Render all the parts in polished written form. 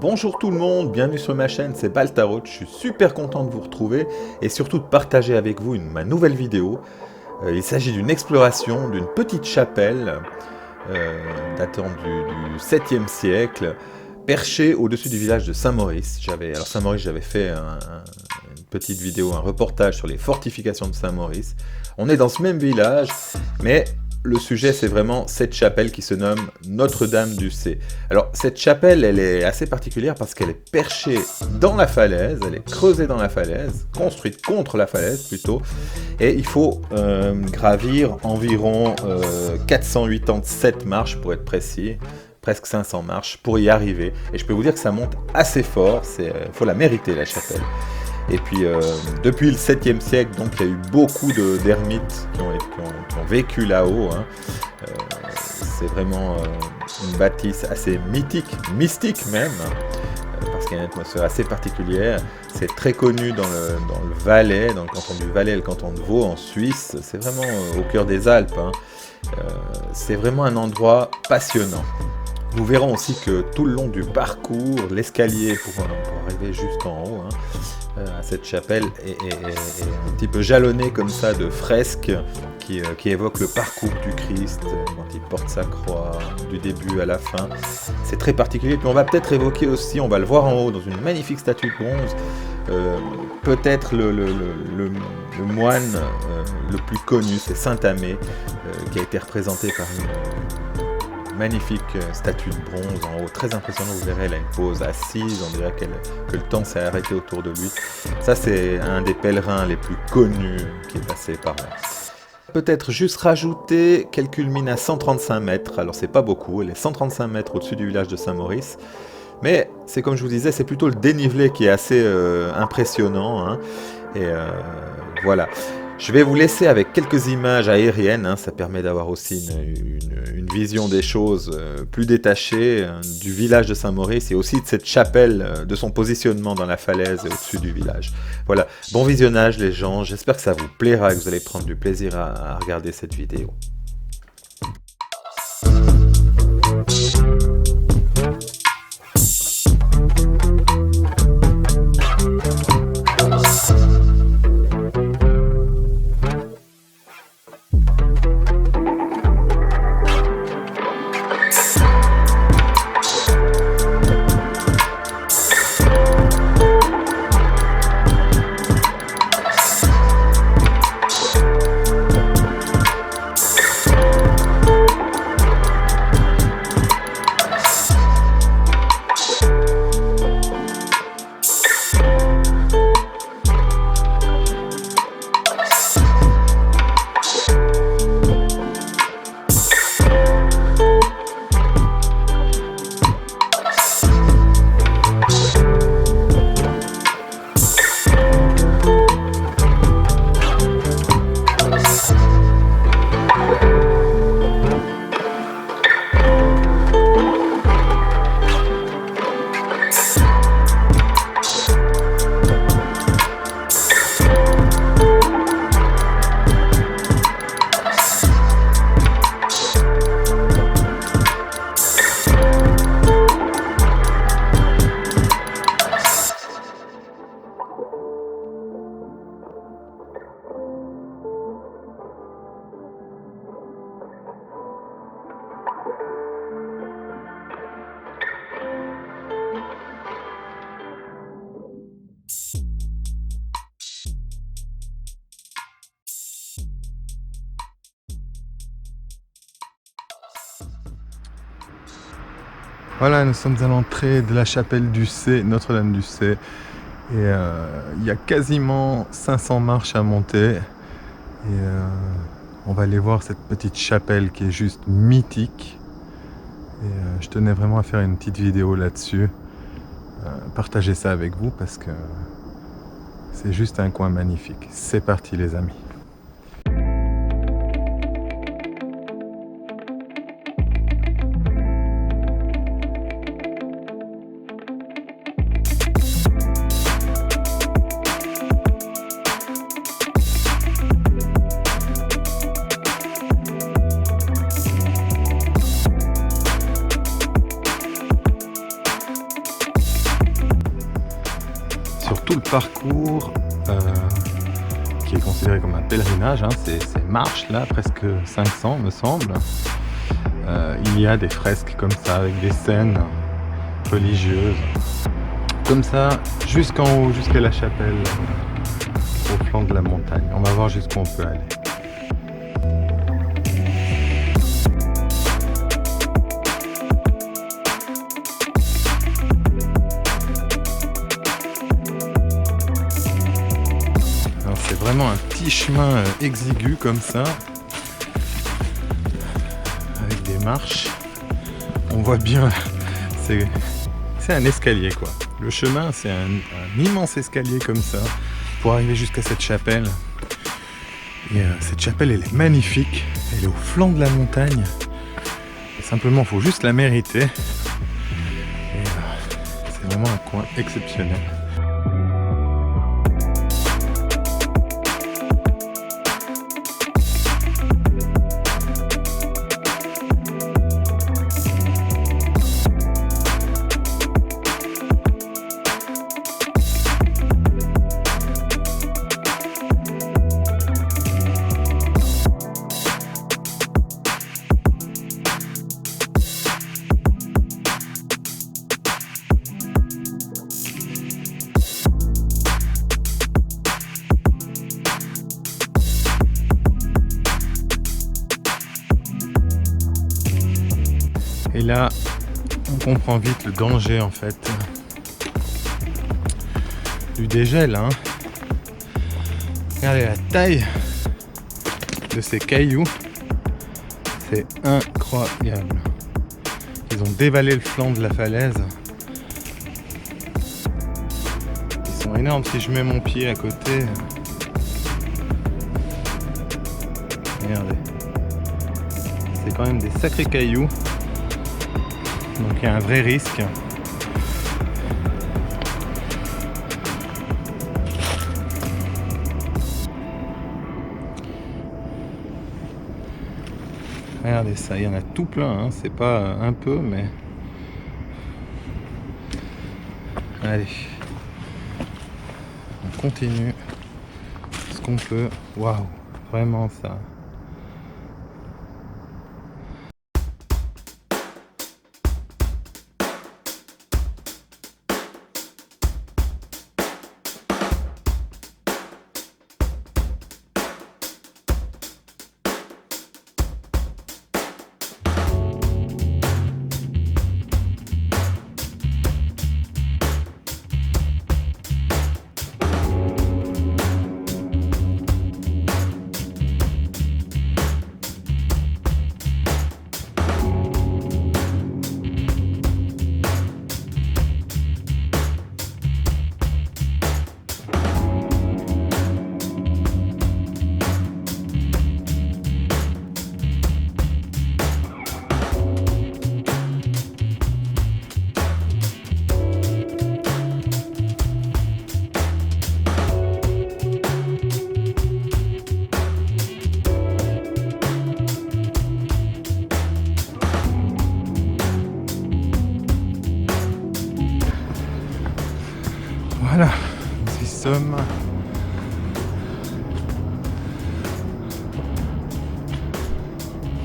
Bonjour tout le monde, bienvenue sur ma chaîne, c'est Baltarot, je suis super content de vous retrouver et surtout de partager avec vous ma nouvelle vidéo. Il s'agit d'une exploration d'une petite chapelle datant du 7e siècle, perchée au-dessus du village de Saint-Maurice. Saint-Maurice, j'avais fait une petite vidéo, un reportage sur les fortifications de Saint-Maurice. On est dans ce même village, mais le sujet, c'est vraiment cette chapelle qui se nomme Notre-Dame-du-Cé. Alors, cette chapelle, elle est assez particulière parce qu'elle est perchée dans la falaise, elle est creusée dans la falaise, construite contre la falaise plutôt, et il faut gravir environ 487 marches pour être précis, presque 500 marches pour y arriver. Et je peux vous dire que ça monte assez fort, faut la mériter la chapelle. Et puis, depuis le 7e siècle, donc, il y a eu beaucoup d'ermites qui ont vécu là-haut. Hein. C'est vraiment une bâtisse assez mythique, mystique même, parce qu'il y a une atmosphère assez particulière. C'est très connu dans le Valais, dans le canton du Valais et le canton de Vaud en Suisse. C'est vraiment au cœur des Alpes. Hein. C'est vraiment un endroit passionnant. Nous verrons aussi que tout le long du parcours, l'escalier pour arriver jusqu'en haut, hein, à cette chapelle est un petit peu jalonné comme ça de fresques qui évoquent le parcours du Christ quand il porte sa croix, du début à la fin. C'est très particulier. Puis on va peut-être évoquer aussi, on va le voir en haut dans une magnifique statue de bronze, peut-être le moine le plus connu, c'est Saint Amé, qui a été représenté par une magnifique statue de bronze en haut, très impressionnant. Vous verrez, elle a une pose assise, on dirait que le temps s'est arrêté autour de lui. Ça, c'est un des pèlerins les plus connus qui est passé par là. Peut-être juste rajouter qu'elle culmine à 135 mètres, alors c'est pas beaucoup, elle est 135 mètres au-dessus du village de Saint-Maurice, mais c'est comme je vous disais, c'est plutôt le dénivelé qui est assez impressionnant, hein, et voilà. Je vais vous laisser avec quelques images aériennes, hein, ça permet d'avoir aussi une vision des choses plus détachée du village de Saint-Maurice et aussi de cette chapelle, de son positionnement dans la falaise et au-dessus du village. Voilà, bon visionnage les gens, j'espère que ça vous plaira et que vous allez prendre du plaisir à regarder cette vidéo. Voilà, nous sommes à l'entrée de la chapelle du Cé, Notre-Dame-du-Cé. Et il y a quasiment 500 marches à monter. Et on va aller voir cette petite chapelle qui est juste mythique. Et je tenais vraiment à faire une petite vidéo là-dessus. Partager ça avec vous parce que c'est juste un coin magnifique. C'est parti les amis. parcours qui est considéré comme un pèlerinage, hein. Ces marches là, presque 500 me semble. Il y a des fresques comme ça avec des scènes religieuses comme ça jusqu'en haut, jusqu'à la chapelle au flanc de la montagne. On va voir jusqu'où on peut aller. Alors c'est vraiment un petit chemin exigu comme ça avec des marches. On voit bien, c'est un escalier quoi. Le chemin, c'est un immense escalier comme ça pour arriver jusqu'à cette chapelle. Et cette chapelle, elle est magnifique. Elle est au flanc de la montagne. Et simplement, il faut juste la mériter. Et c'est vraiment un coin exceptionnel. Et là, on comprend vite le danger en fait du dégel. Hein. Regardez la taille de ces cailloux, c'est incroyable. Ils ont dévalé le flanc de la falaise. Ils sont énormes. Si je mets mon pied à côté, regardez, c'est quand même des sacrés cailloux. Donc il y a un vrai risque. Regardez ça, il y en a tout plein, hein. C'est pas un peu, mais... Allez. On continue ce qu'on peut. Waouh, vraiment ça. Voilà, nous y sommes.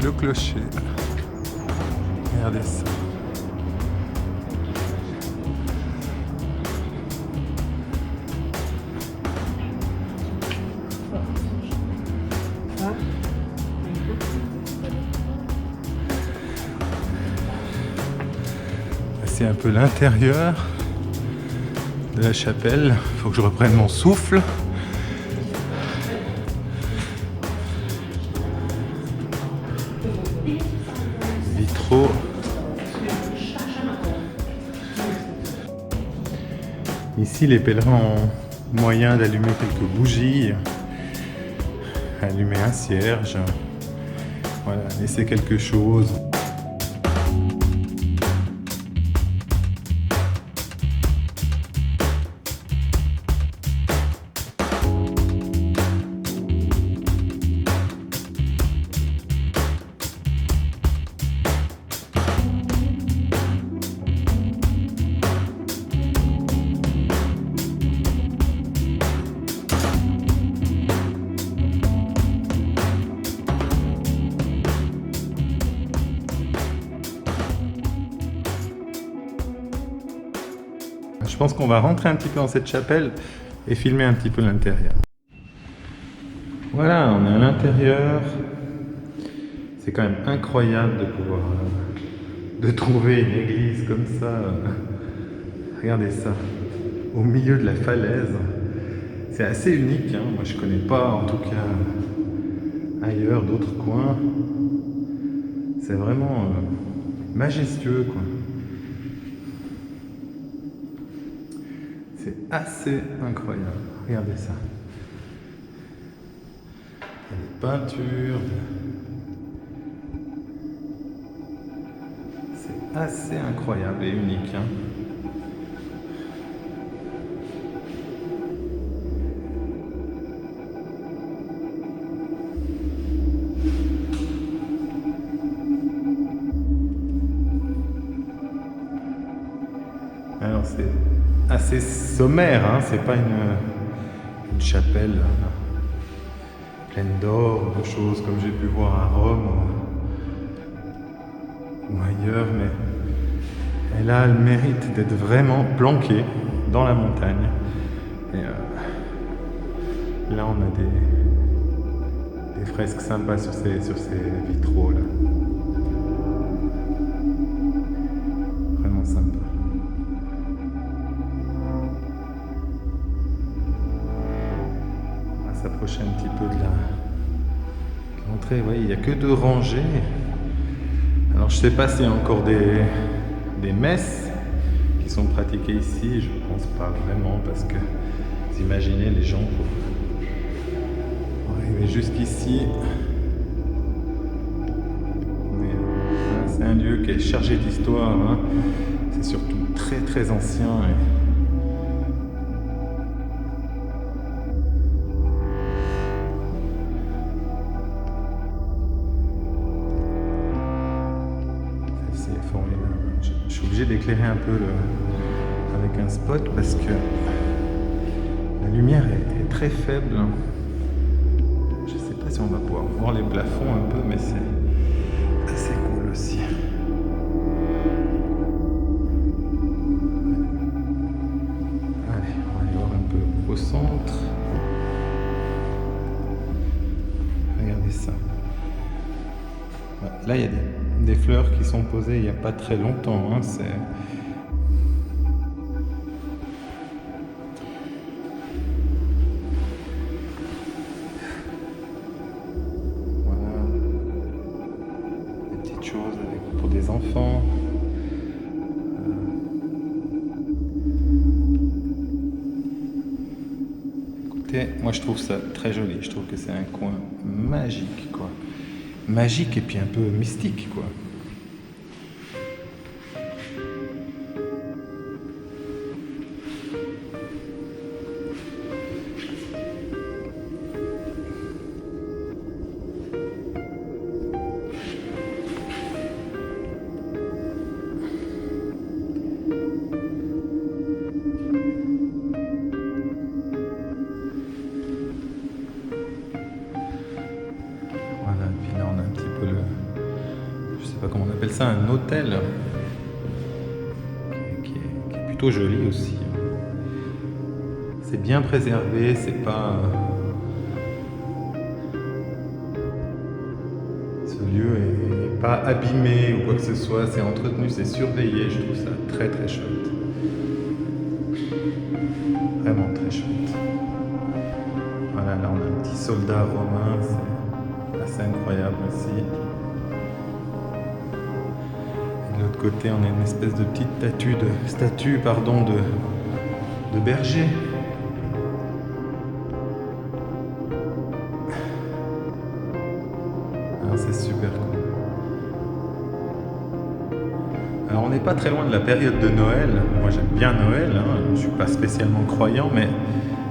Le clocher. Regardez ça. C'est un peu l'intérieur de la chapelle. Il faut que je reprenne mon souffle. Vitraux. Ici, les pèlerins ont moyen d'allumer quelques bougies, allumer un cierge, voilà, laisser quelque chose. pense qu'on va rentrer un petit peu dans cette chapelle et filmer un petit peu l'intérieur. Voilà, on est à l'intérieur. C'est quand même incroyable de pouvoir de trouver une église comme ça. Regardez ça, au milieu de la falaise. C'est assez unique, hein. Moi je connais pas en tout cas ailleurs d'autres coins. C'est vraiment majestueux quoi. C'est assez incroyable. Regardez ça. Il y a des peintures. C'est assez incroyable et unique, hein. Alors c'est assez sommaire, hein. C'est pas une chapelle pleine d'or, de choses comme j'ai pu voir à Rome ou ailleurs, mais elle a le mérite d'être vraiment planquée dans la montagne. Et là on a des fresques sympas sur ces vitraux là. Vraiment sympa. On va s'approcher un petit peu de l'entrée. Vous voyez, il n'y a que 2 rangées. Alors je sais pas s'il y a encore des messes qui sont pratiquées ici. Je pense pas vraiment parce que vous imaginez les gens pour arriver jusqu'ici. C'est un lieu qui est chargé d'histoire, hein. C'est surtout très très ancien. C'est formidable. Je suis obligé d'éclairer un peu avec un spot parce que la lumière est très faible. Je sais pas si on va pouvoir voir les plafonds un peu, mais c'est assez cool aussi. Allez, on va aller voir un peu au centre. Regardez ça. Là, il y a des fleurs qui sont posées il n'y a pas très longtemps, hein. C'est... Voilà. Des petites choses pour des enfants. Écoutez, moi je trouve ça très joli. Je trouve que c'est un coin magique, quoi. Magique et puis un peu mystique, quoi. Je sais pas comment on appelle ça, un hôtel qui est plutôt joli aussi. C'est bien préservé, c'est pas... Ce lieu est pas abîmé ou quoi que ce soit, c'est entretenu, c'est surveillé, je trouve ça très très chouette. Vraiment très chouette. Voilà, là on a un petit soldat romain, c'est assez incroyable aussi. De l'autre côté, on a une espèce de petite statue de berger. Ah, c'est super cool. Alors, on n'est pas très loin de la période de Noël. Moi, j'aime bien Noël, hein. Je ne suis pas spécialement croyant, mais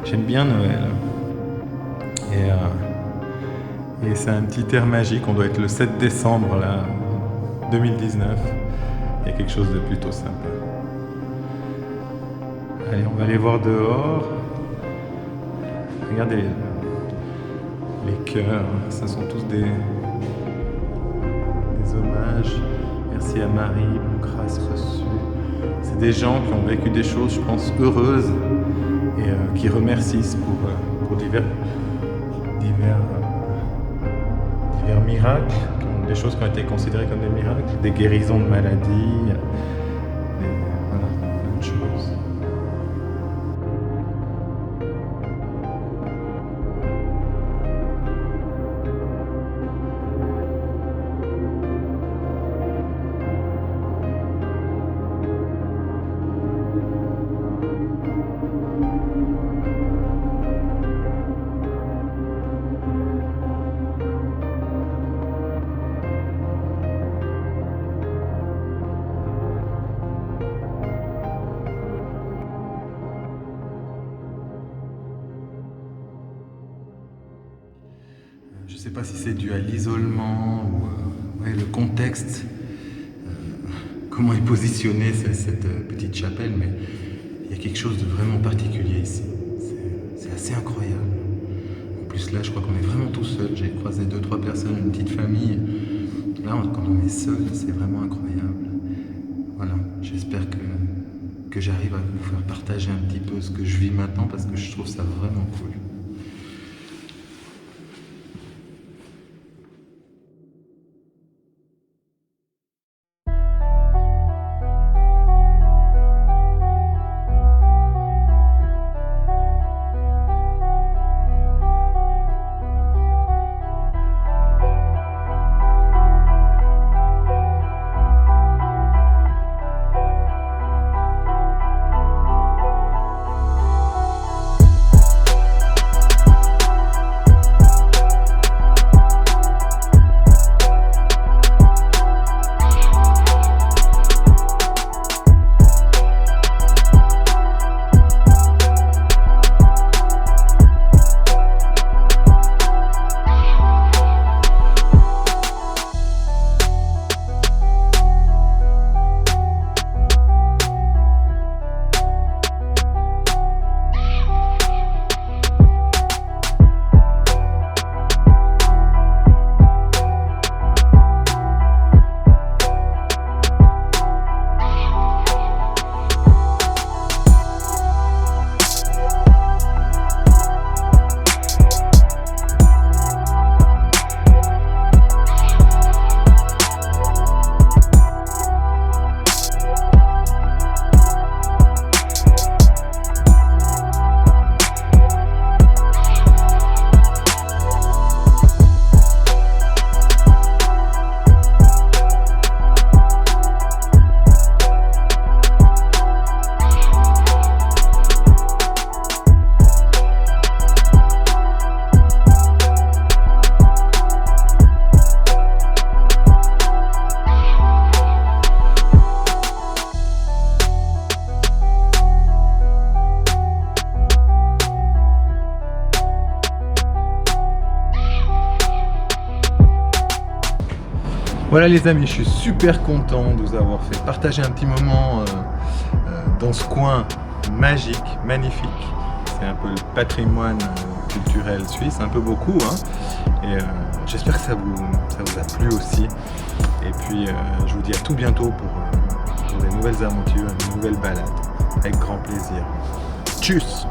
j'aime bien Noël. Et c'est un petit air magique. On doit être le 7 décembre, là, 2019. Il y a quelque chose de plutôt sympa. Allez, on va aller voir dehors. Regardez les cœurs, ce sont tous des hommages. Merci à Marie, pour grâce reçue. C'est des gens qui ont vécu des choses, je pense, heureuses et qui remercient pour divers miracles, des choses qui ont été considérées comme des miracles, des guérisons de maladies, voilà, plein de choses. Je ne sais pas si c'est dû à l'isolement ou le contexte, comment est positionnée cette petite chapelle, mais il y a quelque chose de vraiment particulier ici. C'est assez incroyable. En plus là, je crois qu'on est vraiment tout seul. J'ai croisé 2-3 personnes, une petite famille. Là, quand on est seul, c'est vraiment incroyable. Voilà, j'espère que j'arrive à vous faire partager un petit peu ce que je vis maintenant parce que je trouve ça vraiment cool. Voilà les amis, je suis super content de vous avoir fait partager un petit moment dans ce coin magique, magnifique. C'est un peu le patrimoine culturel suisse, un peu beaucoup, hein. Et j'espère que ça vous a plu aussi. Et puis je vous dis à tout bientôt pour des nouvelles aventures, de nouvelles balades, avec grand plaisir. Tchuss!